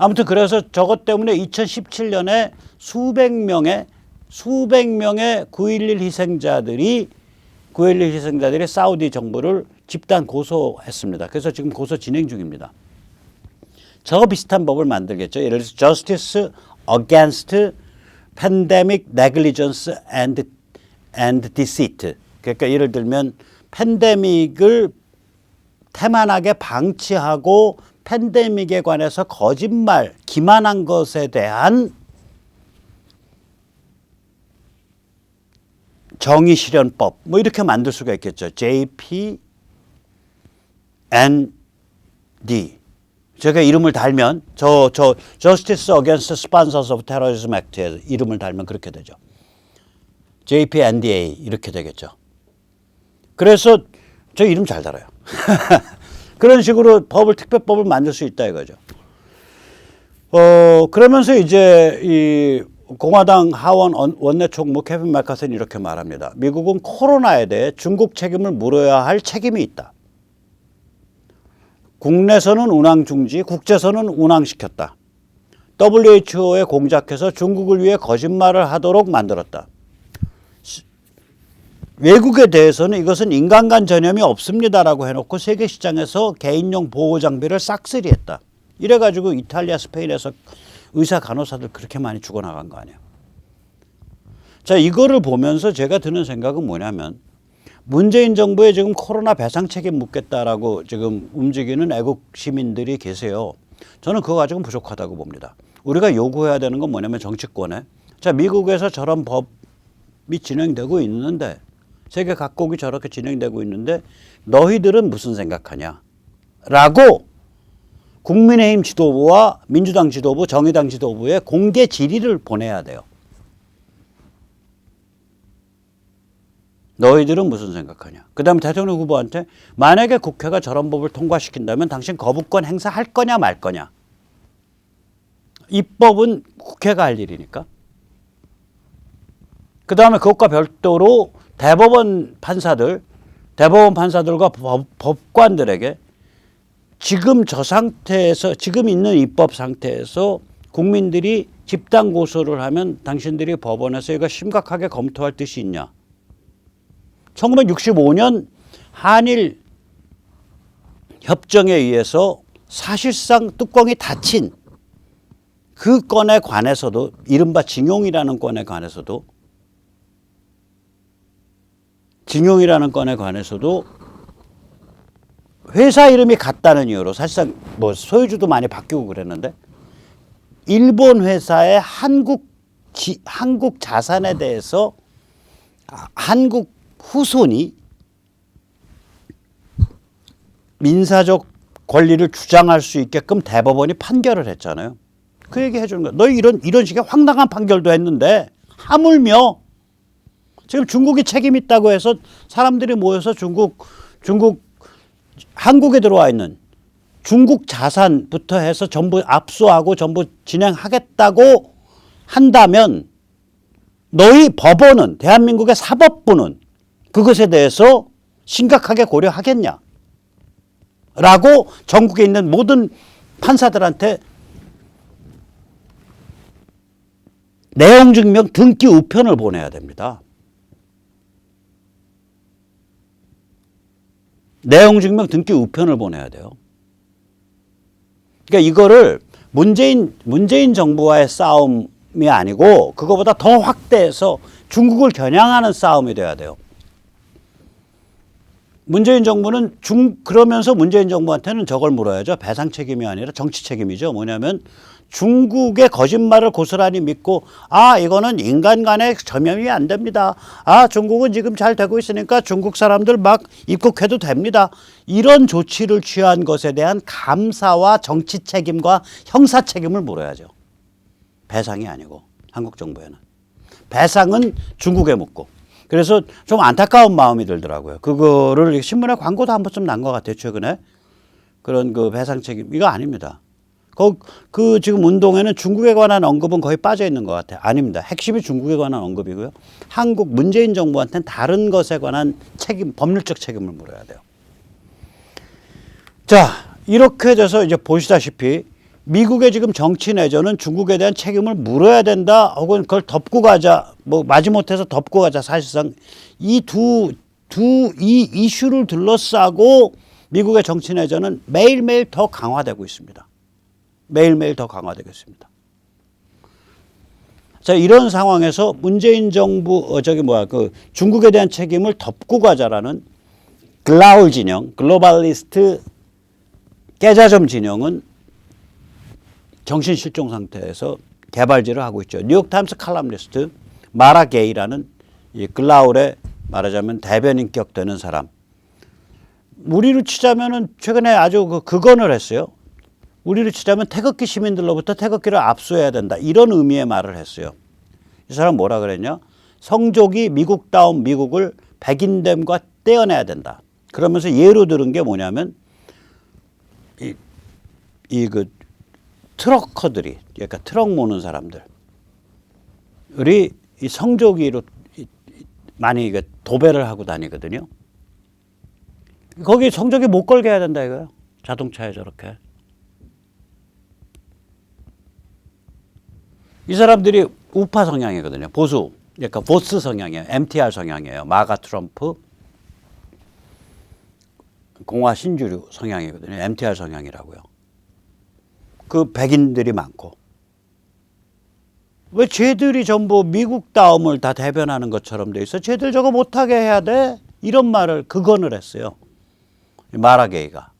아무튼 그래서 저것 때문에 2017년에 수백 명의 9.11 희생자들이 사우디 정부를 집단 고소했습니다. 그래서 지금 고소 진행 중입니다. 저 비슷한 법을 만들겠죠. 예를 들어서 Justice Against Pandemic Negligence and Deceit. 그러니까 예를 들면 팬데믹을 태만하게 방치하고 팬데믹에 관해서 거짓말, 기만한 것에 대한 정의실현법 뭐 이렇게 만들 수가 있겠죠. JPND. 제가 이름을 달면 Justice Against Sponsors of Terrorism Act에 이름을 달면 그렇게 되죠. JPNDA 이렇게 되겠죠. 그래서 저 이름 잘 달아요. 그런 식으로 특별법을 만들 수 있다 이거죠. 그러면서 이제 이 공화당 하원 원내총무 케빈 맥카시는 이렇게 말합니다. 미국은 코로나에 대해 중국 책임을 물어야 할 책임이 있다. 국내선은 운항 중지, 국제선은 운항시켰다. WHO에 공작해서 중국을 위해 거짓말을 하도록 만들었다. 외국에 대해서는 이것은 인간관 전염이 없습니다라고 해놓고 세계 시장에서 개인용 보호 장비를 싹쓸이했다. 이래가지고 이탈리아, 스페인에서 의사 간호사들 그렇게 많이 죽어나간 거 아니에요. 자, 이거를 보면서 제가 드는 생각은 뭐냐면 문재인 정부에 지금 코로나 배상 책임 묻겠다라고 지금 움직이는 애국 시민들이 계세요. 저는 그거 가지고는 부족하다고 봅니다. 우리가 요구해야 되는 건 뭐냐면 정치권에 자, 미국에서 저런 법이 진행되고 있는데 세계 각국이 저렇게 진행되고 있는데 너희들은 무슨 생각하냐? 라고 국민의힘 지도부와 민주당 지도부, 정의당 지도부에 공개 질의를 보내야 돼요. 너희들은 무슨 생각하냐? 그 다음에 대통령 후보한테 만약에 국회가 저런 법을 통과시킨다면 당신 거부권 행사할 거냐 말 거냐? 입법은 국회가 할 일이니까. 그 다음에 그것과 별도로 대법원 판사들과 법관들에게 지금 저 상태에서, 지금 있는 입법 상태에서 국민들이 집단 고소를 하면 당신들이 법원에서 이거 심각하게 검토할 뜻이 있냐? 1965년 한일 협정에 의해서 사실상 뚜껑이 닫힌 그 건에 관해서도 이른바 징용이라는 건에 관해서도 회사 이름이 같다는 이유로 사실상 뭐 소유주도 많이 바뀌고 그랬는데 일본 회사의 한국 자산에 대해서 한국 후손이 민사적 권리를 주장할 수 있게끔 대법원이 판결을 했잖아요. 그 얘기 해주는 거야. 너희 이런 식의 황당한 판결도 했는데 하물며 지금 중국이 책임 있다고 해서 사람들이 모여서 한국에 들어와 있는 중국 자산부터 해서 전부 압수하고 전부 진행하겠다고 한다면 너희 법원은 대한민국의 사법부는 그것에 대해서 심각하게 고려하겠냐? 라고 전국에 있는 모든 판사들한테 내용 증명 등기 우편을 보내야 됩니다. 내용 증명 등기 우편을 보내야 돼요. 그러니까 이거를 문재인 정부와의 싸움이 아니고 그거보다 더 확대해서 중국을 겨냥하는 싸움이 돼야 돼요. 문재인 정부는 그러면서 문재인 정부한테는 저걸 물어야죠. 배상 책임이 아니라 정치 책임이죠. 뭐냐면 중국의 거짓말을 고스란히 믿고 이거는 인간 간의 전염이 안 됩니다. 중국은 지금 잘 되고 있으니까 중국 사람들 막 입국해도 됩니다. 이런 조치를 취한 것에 대한 감사와 정치 책임과 형사 책임을 물어야죠. 배상이 아니고 한국 정부에는. 배상은 중국에 묻고. 그래서 좀 안타까운 마음이 들더라고요. 그거를 신문에 광고도 한 번쯤 난 것 같아요. 최근에. 그런 그 배상 책임. 이거 아닙니다. 그 지금 운동에는 중국에 관한 언급은 거의 빠져 있는 것 같아요. 아닙니다. 핵심이 중국에 관한 언급이고요. 문재인 정부한테는 다른 것에 관한 법률적 책임을 물어야 돼요. 자, 이렇게 돼서 이제 보시다시피 미국의 지금 정치 내전은 중국에 대한 책임을 물어야 된다, 혹은 그걸 덮고 가자, 뭐 마지못해서 덮고 가자. 사실상 이 이 이슈를 둘러싸고 미국의 정치 내전은 매일매일 더 강화되고 있습니다. 매일매일 더 강화되고 있습니다. 자, 이런 상황에서 문재인 정부 중국에 대한 책임을 덮고 가자라는 글라울 진영, 글로벌리스트 깨자점 진영은 정신실종 상태에서 개발질을 하고 있죠. 뉴욕타임스 칼럼니스트 마라 게이라는 이 글라울의 말하자면 대변인격 되는 사람. 우리로 치자면은 최근에 아주 극언을 했어요. 우리로 치자면 태극기 시민들로부터 태극기를 압수해야 된다, 이런 의미의 말을 했어요. 이 사람 뭐라 그랬냐? 성족이 미국다운 미국을 백인됨과 떼어내야 된다. 그러면서 예로 들은 게 뭐냐면 트럭커들이, 그러니까 트럭 모는 사람들이 이 성조기로 많이 도배를 하고 다니거든요. 거기 성조기 못 걸게 해야 된다 이거예요. 자동차에 저렇게. 이 사람들이 우파 성향이거든요. 보수, 그러니까 보스 성향이에요. MTR 성향이에요. 마가 트럼프, 공화 신주류 성향이거든요. MTR 성향이라고요. 그 백인들이 많고. 왜 쟤들이 전부 미국다움을 다 대변하는 것처럼 돼 있어? 쟤들 저거 못하게 해야 돼? 이런 말을 극언을 했어요. 마라게이가.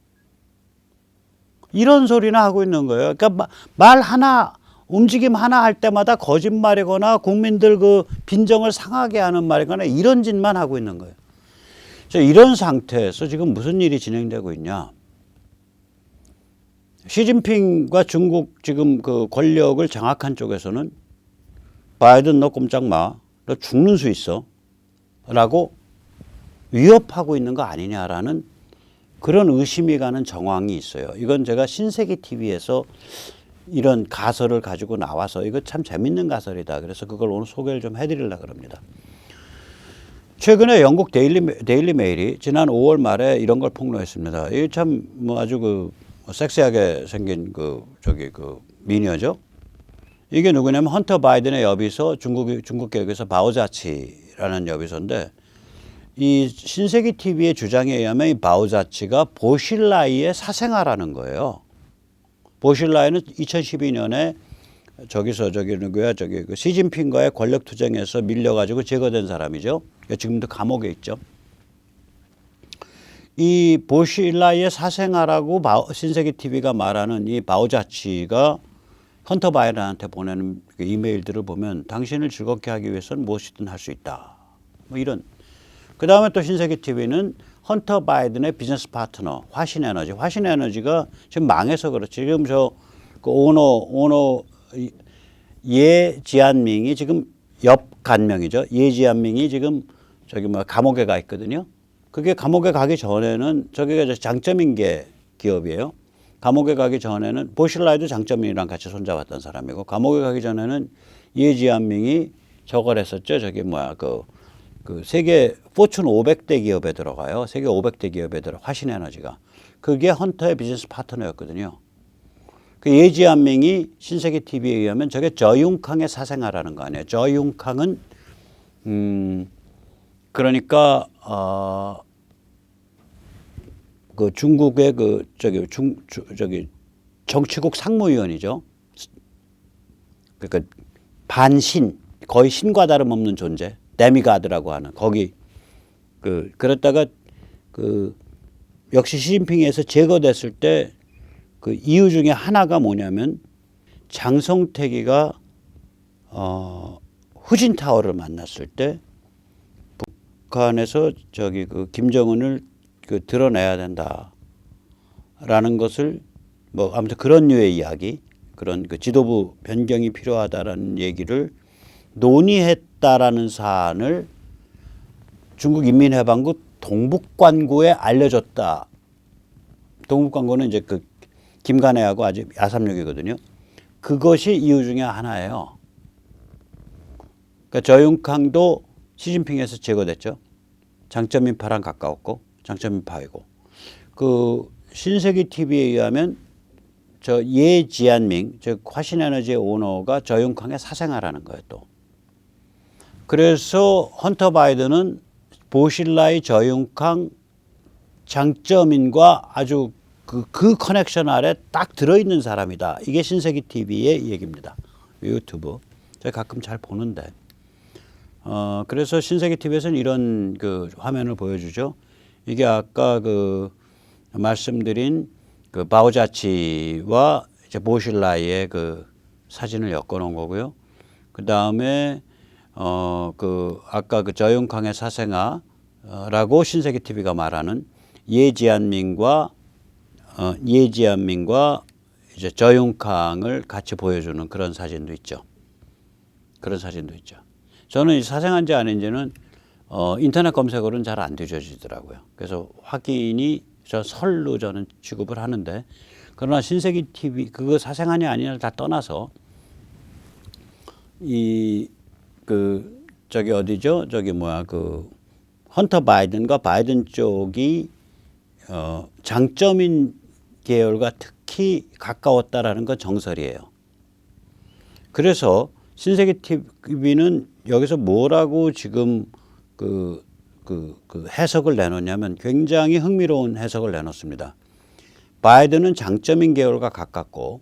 이런 소리나 하고 있는 거예요. 그러니까 말 하나, 움직임 하나 할 때마다 거짓말이거나 국민들 그 빈정을 상하게 하는 말이거나 이런 짓만 하고 있는 거예요. 이런 상태에서 지금 무슨 일이 진행되고 있냐? 시진핑과 중국 지금 그 권력을 장악한 쪽에서는 바이든 너 꼼짝 마, 너 죽는 수 있어 라고 위협하고 있는 거 아니냐라는 그런 의심이 가는 정황이 있어요. 이건 제가 신세계 TV에서 이런 가설을 가지고 나와서 이거 참 재밌는 가설이다, 그래서 그걸 오늘 소개를 좀 해드리려고 합니다. 최근에 영국 데일리 메일이 지난 5월 말에 이런 걸 폭로했습니다. 이게 참 뭐 아주 섹시하게 생긴 미녀죠. 이게 누구냐면 헌터 바이든의 여비서, 중국 계획에서 바오자치라는 여비서인데, 이 신세계 TV의 주장에 의하면 이 바오자치가 보실라이의 사생아라는 거예요. 보실라이는 2012년에 그 시진핑과의 권력 투쟁에서 밀려가지고 제거된 사람이죠. 지금도 감옥에 있죠. 이 보실라이의 사생아라고 신세계 TV가 말하는 이 바오자치가 헌터 바이든한테 보내는 그 이메일들을 보면 당신을 즐겁게 하기 위해서는 무엇이든 할 수 있다, 뭐 이런. 그 다음에 또 신세계 TV는 헌터 바이든의 비즈니스 파트너 화신에너지가 지금 망해서 그렇지. 지금 그 오너 예지안밍이 지금 옆간명이죠. 예지안밍이 지금 감옥에 가 있거든요. 그게 감옥에 가기 전에는 저기가 장점인계 기업이에요. 감옥에 가기 전에는 보실라이도 장점인이랑 같이 손잡았던 사람이고, 감옥에 가기 전에는 예지안밍이 저걸 했었죠. 그 세계 포춘 500대 기업에 들어가요. 세계 500대 기업에 화신에너지가. 그게 헌터의 비즈니스 파트너였거든요. 그 예지안밍이 신세계 TV에 의하면 저게 저융캉의 사생아라는 거 아니에요. 저융캉은 그러니까 그 중국의 정치국 상무위원이죠. 그러니까 반신, 거의 신과 다름없는 존재, 데미가드라고 하는 거기 그랬다가 역시 시진핑에서 제거됐을 때 그 이유 중에 하나가 뭐냐면 장성택이가 후진타오를 만났을 때 북한에서 김정은을 드러내야 된다라는 것을 뭐 아무튼 그런 류의 이야기, 그런 지도부 변경이 필요하다라는 얘기를 논의했다라는 사안을 중국 인민해방구 동북관구에 알려줬다. 동북관구는 이제 김간해하고 아주 야삼육이거든요. 그것이 이유 중에 하나예요. 그러니까 저융캉도 시진핑에서 제거됐죠. 장점인파랑 가까웠고, 장점인파이고. 그 신세계 TV에 의하면 저 예지안밍, 즉 화신에너지의 오너가 저윤캉의 사생아라는 거예요 또. 그래서 헌터 바이든은 보실라의 저윤캉 장쩌민과 아주 그 커넥션 아래 딱 들어있는 사람이다. 이게 신세기 TV의 얘기입니다. 유튜브. 제가 가끔 잘 보는데. 그래서 신세기 TV에서는 이런 그 화면을 보여주죠. 이게 아까 그 말씀드린 그 바오자치와 이제 보실라의 그 사진을 엮어 놓은 거고요. 그 다음에 그 아까 그 저윤캉의 사생아라고 신세기 TV가 말하는 예지안민과 이제 저윤캉을 같이 보여주는 그런 사진도 있죠. 그런 사진도 있죠. 저는 이 사생아인지 아닌지는 인터넷 검색어로는 잘 안 뒤져지더라고요. 그래서 확인이 저 설로 저는 취급을 하는데, 그러나 신세기 TV 그거 사생아냐 아니냐를 다 떠나서 이 그 저기 어디죠? 저기 뭐야 그 헌터 바이든과 바이든 쪽이 장쩌민 계열과 특히 가까웠다라는 건 정설이에요. 그래서 신세계 TV는 여기서 뭐라고 지금 그 해석을 내놓냐면 굉장히 흥미로운 해석을 내놓습니다. 바이든은 장쩌민 계열과 가깝고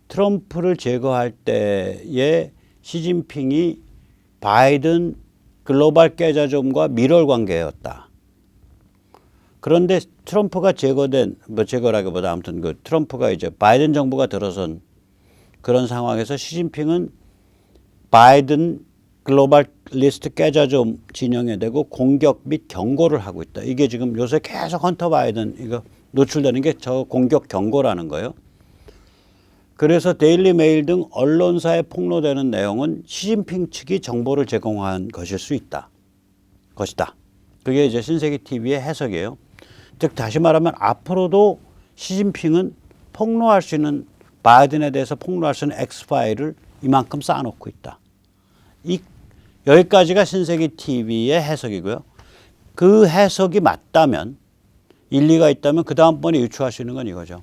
트럼프를 제거할 때에 시진핑이 바이든 글로벌 깨자점과 밀월 관계였다. 그런데 트럼프가 제거된, 뭐 제거라기보다 아무튼 그 트럼프가 이제 바이든 정부가 들어선 그런 상황에서 시진핑은 바이든 글로벌 리스트 깨자좀 진영에 대고 공격 및 경고를 하고 있다. 이게 지금 요새 계속 헌터 바이든 이거 노출되는 게 저 공격 경고라는 거예요. 그래서 데일리 메일 등 언론사에 폭로되는 내용은 시진핑 측이 정보를 제공한 것일 수 있다. 것이다. 그게 이제 신세계 TV의 해석이에요. 즉 다시 말하면 앞으로도 시진핑은 폭로할 수 있는 바이든에 대해서 폭로할 수 있는 엑스파일을 이만큼 쌓아놓고 있다. 여기까지가 신세계 TV의 해석이고요. 그 해석이 맞다면, 일리가 있다면 그 다음번에 유추할 수 있는 건 이거죠.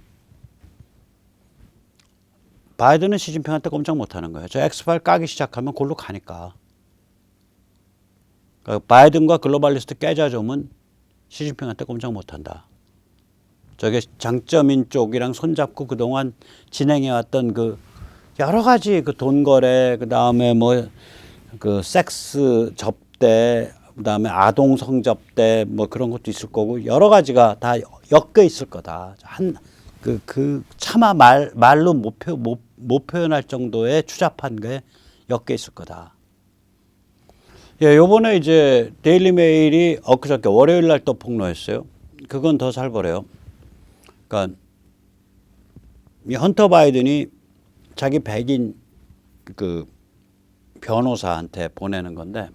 바이든은 시진핑한테 꼼짝 못하는 거예요. 저 엑스파일 까기 시작하면 골로 가니까. 그러니까 바이든과 글로벌리스트 깨자점은 시진핑한테 꼼짝 못한다. 저게 장쩌민 쪽이랑 손잡고 그동안 진행해왔던 그 여러 가지 그 돈 거래, 그 다음에 뭐 그 섹스 접대, 그 다음에 아동 성접대 뭐 그런 것도 있을 거고 여러 가지가 다 엮여 있을 거다. 차마 말로 못 표현할 정도의 추잡한 게 엮여 있을 거다. 예, 요번에 이제 데일리 메일이 엊그저께 월요일 날 또 폭로했어요. 그건 더 살벌해요. 그러니까 이 헌터 바이든이 자기 백인 그 변호사한테 보내는 건데,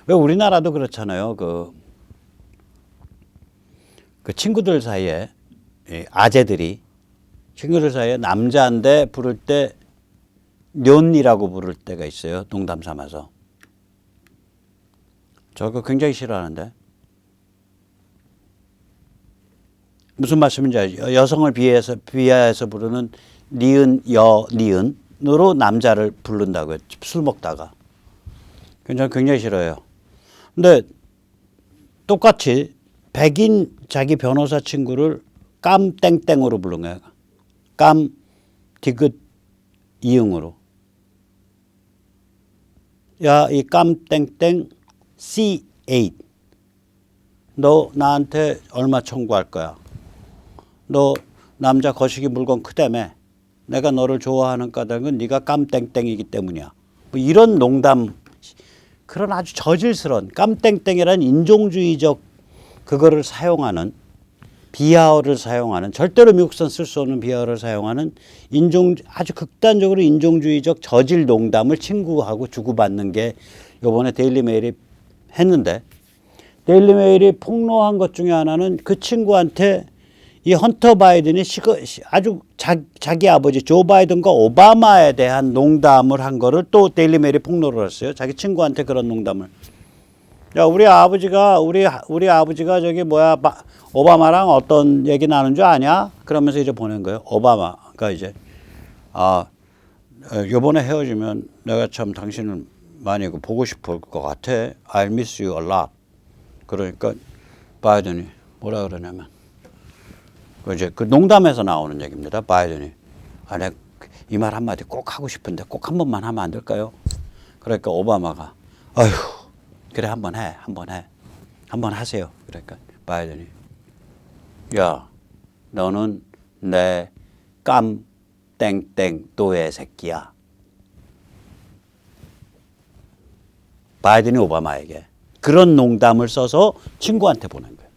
왜 우리나라도 그렇잖아요. 그 친구들 사이에 아재들이 친구들 사이에 남자인데 부를 때 뇽이라고 부를 때가 있어요. 농담 삼아서. 저거 굉장히 싫어하는데. 무슨 말씀인지 알죠? 여성을 비하해서 부르는 니은, 니은으로 남자를 부른다고요. 술 먹다가. 굉장히 싫어요. 근데 똑같이 백인 자기 변호사 친구를 깜땡땡으로 부른 거예요. 깜, 디귿, 이응으로. 야, 이 깜땡땡 C8. 너 나한테 얼마 청구할 거야? 너 남자 거시기 물건 크다며. 내가 너를 좋아하는 까닭은 네가 깜땡땡이기 때문이야. 뭐 이런 농담, 그런 아주 저질스러운 깜땡땡이라는 인종주의적 그거를 사용하는, 비하어를 사용하는, 절대로 미국산 쓸 수 없는 비하어를 사용하는 아주 극단적으로 인종주의적 저질 농담을 친구하고 주고받는 게 요번에 데일리 메일이 했는데, 데일리 메일이 폭로한 것 중에 하나는 그 친구한테 이 헌터 바이든이 아주 자기 아버지 조 바이든과 오바마에 대한 농담을 한 거를 또 데일리 메일이 폭로를 했어요. 자기 친구한테 그런 농담을. 야, 우리 아버지가 저기 뭐야 오바마랑 어떤 얘기 나눈 줄 아냐? 그러면서 이제 보낸 거예요. 오바마 오바마가 이제 요번에 헤어지면 내가 참 당신을 많이 보고 싶을 것 같아. I'll miss you a lot. 그러니까 바이든이 뭐라 그러냐면 이제 그 농담에서 나오는 얘기입니다. 바이든이 내가 이 말 한마디 꼭 하고 싶은데 꼭 한 번만 하면 안 될까요? 그러니까 오바마가 아휴 그래 한번 하세요. 그러니까 바이든이 야 너는 내 깜 땡땡 또의 새끼야. 바이든이 오바마에게 그런 농담을 써서 친구한테 보낸 거예요.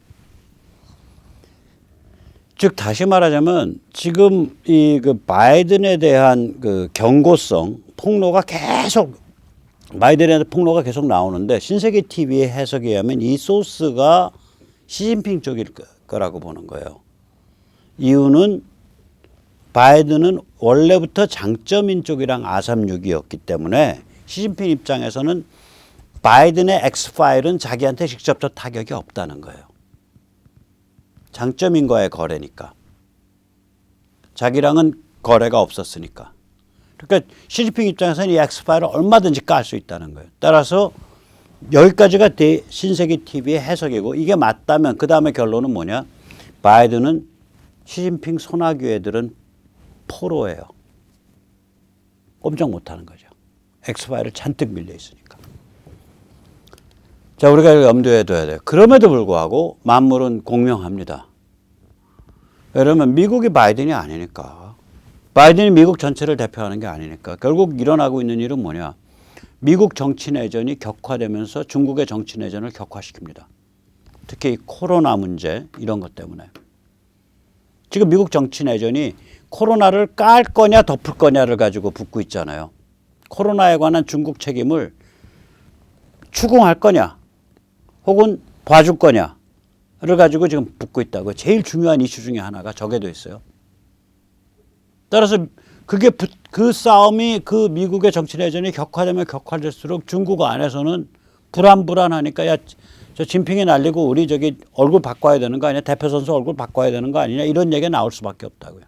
즉 다시 말하자면 지금 이 그 바이든에 대한 그 경고성 폭로가 계속 나오는데 신세계 TV의 해석에 의하면 이 소스가 시진핑 쪽일 거라고 보는 거예요. 이유는 바이든은 원래부터 장점인 쪽이랑 아삼육이었기 때문에 시진핑 입장에서는 바이든의 X파일은 자기한테 직접적 타격이 없다는 거예요. 장점인과의 거래니까. 자기랑은 거래가 없었으니까. 그러니까 시진핑 입장에서는 이 X파일을 얼마든지 깔 수 있다는 거예요. 따라서 여기까지가 신세계 TV의 해석이고 이게 맞다면 그 다음에 결론은 뭐냐. 바이든은 시진핑 손아귀 애들은 포로예요. 꼼짝 못하는 거죠. X파일을 잔뜩 밀려 있으니까. 자, 우리가 염두에 둬야 돼요. 그럼에도 불구하고 만물은 공명합니다. 왜냐하면 미국이 바이든이 아니니까. 바이든이 미국 전체를 대표하는 게 아니니까. 결국 일어나고 있는 일은 뭐냐. 미국 정치 내전이 격화되면서 중국의 정치 내전을 격화시킵니다. 특히 코로나 문제 이런 것 때문에. 지금 미국 정치 내전이 코로나를 깔 거냐 덮을 거냐를 가지고 붙고 있잖아요. 코로나에 관한 중국 책임을 추궁할 거냐 혹은 봐줄 거냐를 가지고 지금 붙고 있다고. 제일 중요한 이슈 중에 하나가 저게 돼 있어요. 따라서 그 싸움이 그 미국의 정치 내전이 격화되면 격화될수록 중국 안에서는 불안하니까 야, 저 진핑이 날리고 우리 저기 얼굴 바꿔야 되는 거 아니냐. 대표 선수 얼굴 바꿔야 되는 거 아니냐. 이런 얘기가 나올 수밖에 없다고요.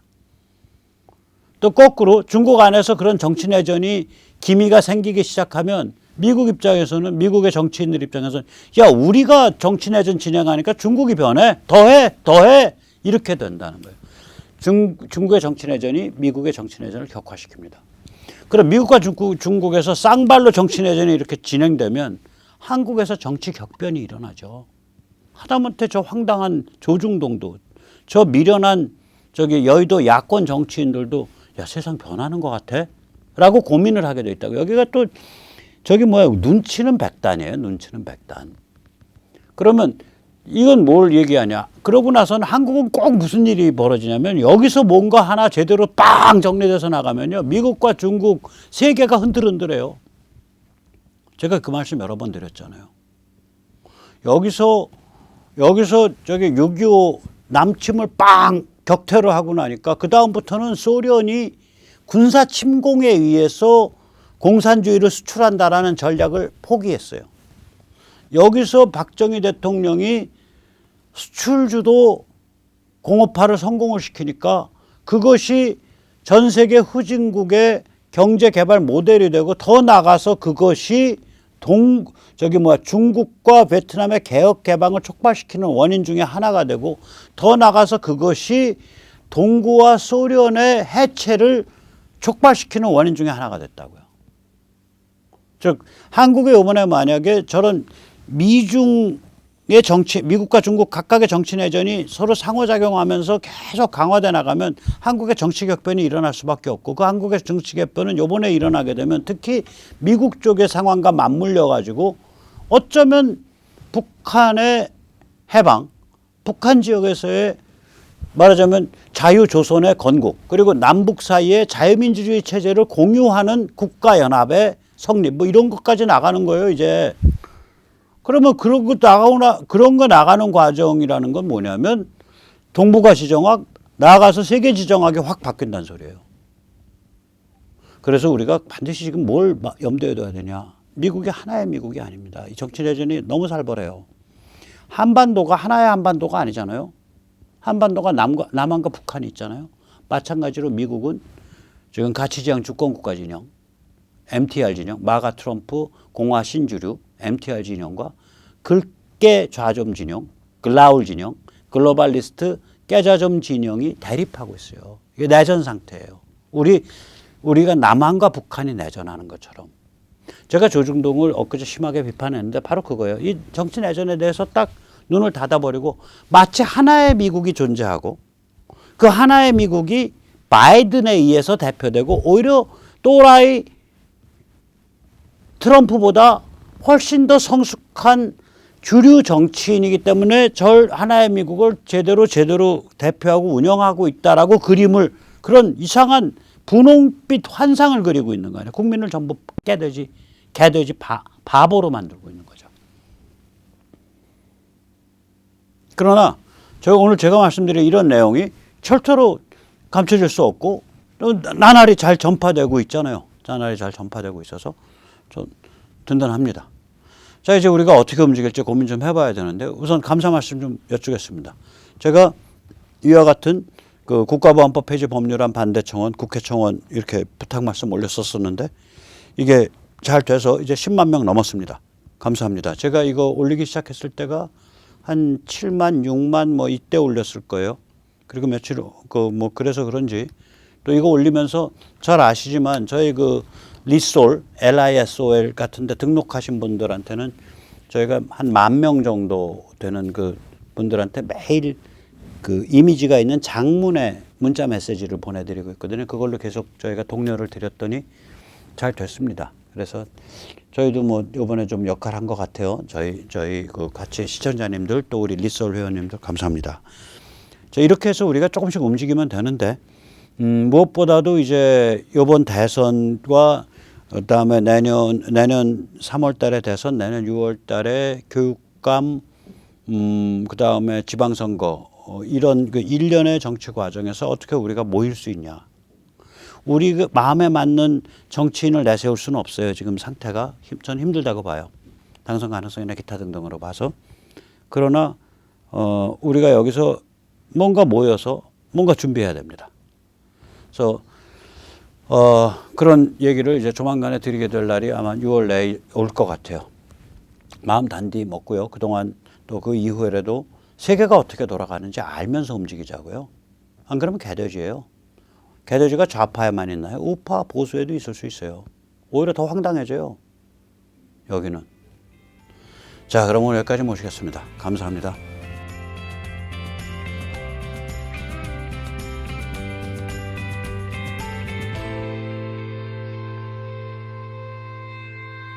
또 거꾸로 중국 안에서 그런 정치 내전이 기미가 생기기 시작하면 미국 입장에서는 미국의 정치인들 입장에서는 야 우리가 정치 내전 진행하니까 중국이 변해. 더해. 이렇게 된다는 거예요. 중국의 정치 내전이 미국의 정치 내전을 격화시킵니다. 그럼 미국과 중국에서 쌍발로 정치 내전이 이렇게 진행되면 한국에서 정치 격변이 일어나죠. 하다못해 저 황당한 조중동도 저 미련한 저기 여의도 야권 정치인들도 야 세상 변하는 것 같아? 라고 고민을 하게 돼 있다고. 여기가 또 저기 뭐야 눈치는 백단이에요. 눈치는 백단. 그러면 이건 뭘 얘기하냐. 그러고 나서는 한국은 꼭 무슨 일이 벌어지냐면 여기서 뭔가 하나 제대로 빵 정리돼서 나가면요. 미국과 중국 세계가 흔들흔들해요. 제가 그 말씀 여러 번 드렸잖아요. 여기서 저기 6.25 남침을 빵 격퇴를 하고 나니까 그 다음부터는 소련이 군사 침공에 의해서 공산주의를 수출한다라는 전략을 포기했어요. 여기서 박정희 대통령이 수출주도 공업화를 성공을 시키니까 그것이 전 세계 후진국의 경제 개발 모델이 되고 더 나아가서 그것이 중국과 베트남의 개혁 개방을 촉발시키는 원인 중에 하나가 되고 더 나아가서 그것이 동구와 소련의 해체를 촉발시키는 원인 중에 하나가 됐다고요. 즉 한국이 이번에 만약에 저런 미중의 정치, 미국과 중국 각각의 정치 내전이 서로 상호작용하면서 계속 강화돼 나가면 한국의 정치 격변이 일어날 수밖에 없고 그 한국의 정치 격변은 이번에 일어나게 되면 특히 미국 쪽의 상황과 맞물려 가지고 어쩌면 북한의 해방, 북한 지역에서의 말하자면 자유조선의 건국 그리고 남북 사이에 자유민주주의 체제를 공유하는 국가연합의 성립 뭐 이런 것까지 나가는 거예요 이제. 그러면 그런 거 나가는 과정이라는 건 뭐냐면 동북아 지정학 나아가서 세계 지정학이 확 바뀐다는 소리예요. 그래서 우리가 반드시 지금 뭘 염두에 둬야 되냐. 미국이 하나의 미국이 아닙니다. 이 정치 내전이 너무 살벌해요. 한반도가 하나의 한반도가 아니잖아요. 한반도가 남한과 북한이 있잖아요. 마찬가지로 미국은 지금 가치지향 주권국가 진영, MTR 진영, 마가 트럼프 공화 신주류 MTR 진영과 글깨 좌점 진영, 글라울 진영, 글로벌리스트 깨좌점 진영이 대립하고 있어요. 이게 내전 상태예요. 우리가 남한과 북한이 내전하는 것처럼. 제가 조중동을 엊그제 심하게 비판했는데 바로 그거예요. 이 정치 내전에 대해서 딱 눈을 닫아버리고 마치 하나의 미국이 존재하고 그 하나의 미국이 바이든에 의해서 대표되고 오히려 또라이 트럼프보다 훨씬 더 성숙한 주류 정치인이기 때문에 절 하나의 미국을 제대로 대표하고 운영하고 있다라고 그림을 그런 이상한 분홍빛 환상을 그리고 있는 거 아니에요. 국민을 전부 개돼지 바보로 만들고 있는 거죠. 그러나 오늘 제가 말씀드린 이런 내용이 철저로 감춰질 수 없고 또 나날이 잘 전파되고 있잖아요. 나날이 잘 전파되고 있어서 좀 든든합니다. 자, 이제 우리가 어떻게 움직일지 고민 좀 해봐야 되는데 우선 감사 말씀 좀 여쭈겠습니다. 제가 이와 같은 그 국가보안법 폐지 법률안 반대청원, 국회청원 이렇게 부탁 말씀 올렸었는데 이게 잘 돼서 이제 10만 명 넘었습니다. 감사합니다. 제가 이거 올리기 시작했을 때가 한 7만, 6만 뭐 이때 올렸을 거예요. 그리고 며칠 그래서 그런지 또 이거 올리면서 잘 아시지만 저희 그 리솔, LISOL 같은데 등록하신 분들한테는 저희가 한 10,000명 정도 되는 그 분들한테 매일 그 이미지가 있는 장문의 문자 메시지를 보내드리고 있거든요. 그걸로 계속 저희가 독려를 드렸더니 잘 됐습니다. 그래서 저희도 뭐 이번에 좀 역할한 것 같아요. 저희 그 같이 시청자님들 또 우리 리솔 회원님들 감사합니다. 자, 이렇게 해서 우리가 조금씩 움직이면 되는데 무엇보다도 이제 이번 대선과 그다음에 내년 3월 달에 대선, 내년 6월 달에 교육감, 그다음에 지방선거 이런 그 일련의 정치 과정에서 어떻게 우리가 모일 수 있냐. 우리 그 마음에 맞는 정치인을 내세울 수는 없어요. 지금 상태가 전 힘들다고 봐요. 당선 가능성이나 기타 등등으로 봐서. 그러나 우리가 여기서 뭔가 모여서 뭔가 준비해야 됩니다. 그래서 그런 얘기를 이제 조만간에 드리게 될 날이 아마 6월 내에 올 것 같아요. 마음 단디 먹고요. 그동안 또 그 이후에라도 세계가 어떻게 돌아가는지 알면서 움직이자고요. 안 그러면 개돼지예요. 개돼지가 좌파에만 있나요? 우파 보수에도 있을 수 있어요. 오히려 더 황당해져요. 여기는. 자, 그럼 오늘 여기까지 모시겠습니다. 감사합니다.